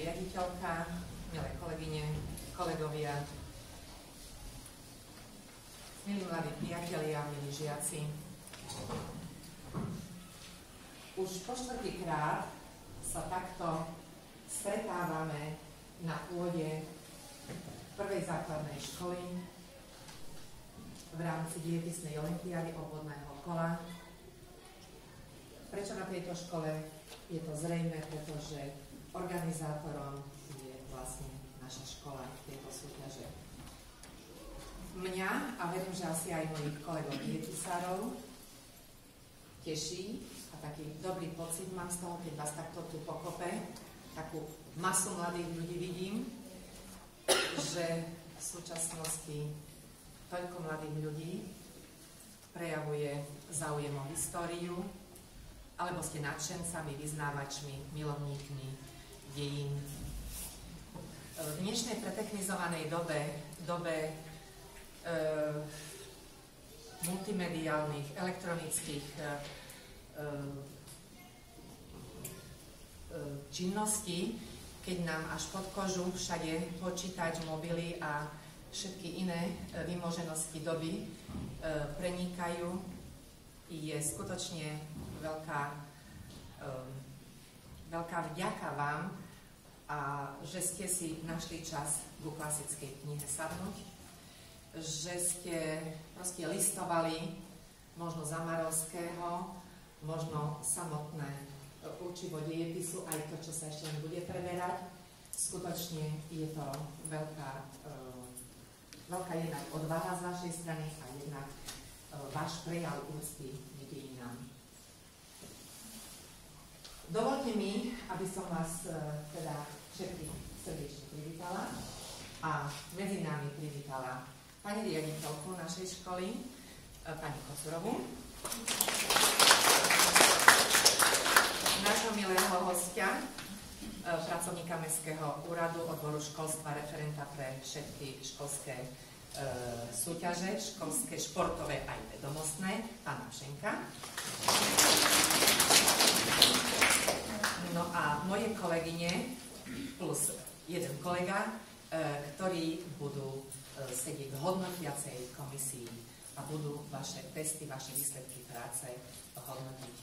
riaditeľka, milé kolegyne, kolegovia, milí mladí priatelia, milí žiaci. Už po štvrtýkrát sa takto stretávame na pôde prvej základnej školy v rámci dietisnej olympiády obvodného kola. Prečo na tejto škole? Je to zrejme, pretože organizátorom je vlastne naša škola tejto súťaže. Mňa, a verím, že asi aj mojich kolegov dietisárov, teší a taký dobrý pocit mám z toho, keď vás takto tu pokope, takú masu mladých ľudí vidím, že v súčasnosti toľko mladých ľudí prejavuje záujem o históriu, alebo ste nadšencami, vyznávačmi, milovníkmi dejín. V dnešnej pretechnizovanej dobe multimediálnych, elektronických činností, keď nám až pod kožu všade počítač, mobily a všetky iné vymoženosti doby prenikajú, je skutočne veľká vďaka vám, a že ste si našli čas ku klasickej knihe sadnúť, že ste proste listovali možno Zamarovského, možno samotné učivo dejepisu, aj to, čo sa ešte nebude preberať. Skutočne je to veľká jednak odvaha z vašej strany a jednak váš prejav úcty k dejinám. Dovoľte mi, aby som vás teda všetkých srdečne privítala a medzi nami privítala pani riaditeľku našej školy, pani Kocurovú, nášho milého hostia, pracovníka Mestského úradu odboru školstva, referenta pre všetky školské súťaže, školské, športové aj vedomostné, pána Všenka. No a moje kolegyne plus jeden kolega, ktorí budú sedieť v hodnotiacej komisii a budú vaše testy, vaše výsledky práce hodnotiť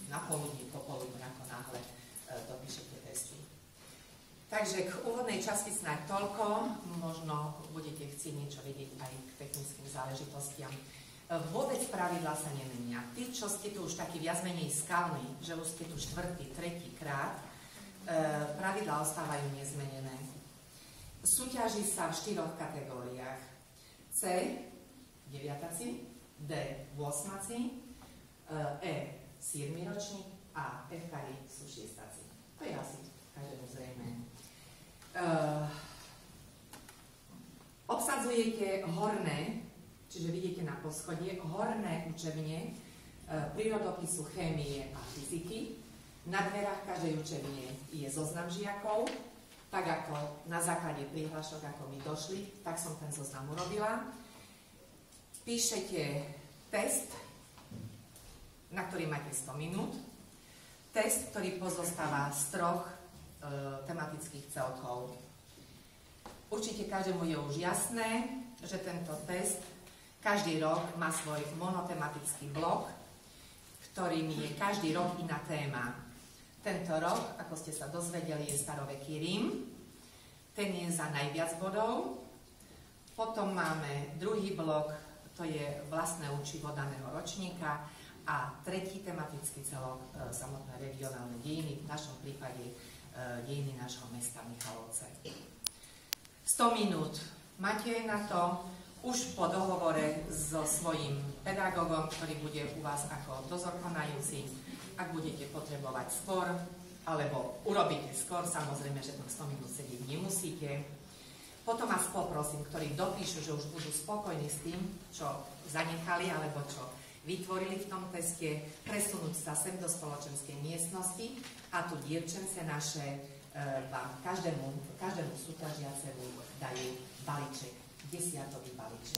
na poludní, popoludní, ako náhle dopíšete testy. Takže k úvodnej časti snáď toľko, možno budete chcieť niečo vedieť aj k technickým záležitostiam. Vôbec pravidlá sa nemenia. Tí, čo ste tu už taký viac menej skalní, že už ste tu štvrtý, tretí krát, pravidlá ostávajú nezmenené. Súťaží sa v 4 kategóriách. C, 9-taci, D, 8-taci, E, 7 ročník a F-kari sú 6-taci. To je asi každému zrejme. Obsadzujete horné, čiže vidíte na poschodie, horné učebne prírodopisu, chémie a fyziky. Na dverách každej učebne je zoznam žiakov, tak ako na základe prihlášok, ako mi došli, tak som ten zoznam urobila. Píšete test, na ktorý máte 100 minút. Test, ktorý pozostáva z 3 tematických celkov. Určite každému je už jasné, že tento test každý rok má svoj monotematický blok, ktorým je každý rok iná téma. Tento rok, ako ste sa dozvedeli, je staroveký Rím. Ten je za najviac bodov. Potom máme druhý blok, to je vlastné učivo daného ročníka, a tretí tematický celok, samotné regionálne dejiny, v našom prípade dejiny nášho mesta Michalovce. 100 minút máte na to, už po dohovore so svojím pedagógom, ktorý bude u vás ako dozor konajúci. Ak budete potrebovať skôr, alebo urobíte skôr, samozrejme, že tam 100 minút sedieť nemusíte. Potom vás poprosím, ktorí dopíšu, že už budú spokojní s tým, čo zanechali, alebo čo vytvorili v tom teste, presunúť sa sem do spoločenskej miestnosti a tu dievčence naše vám každému súťažiacemu dajú balíček, 10-tový balíček.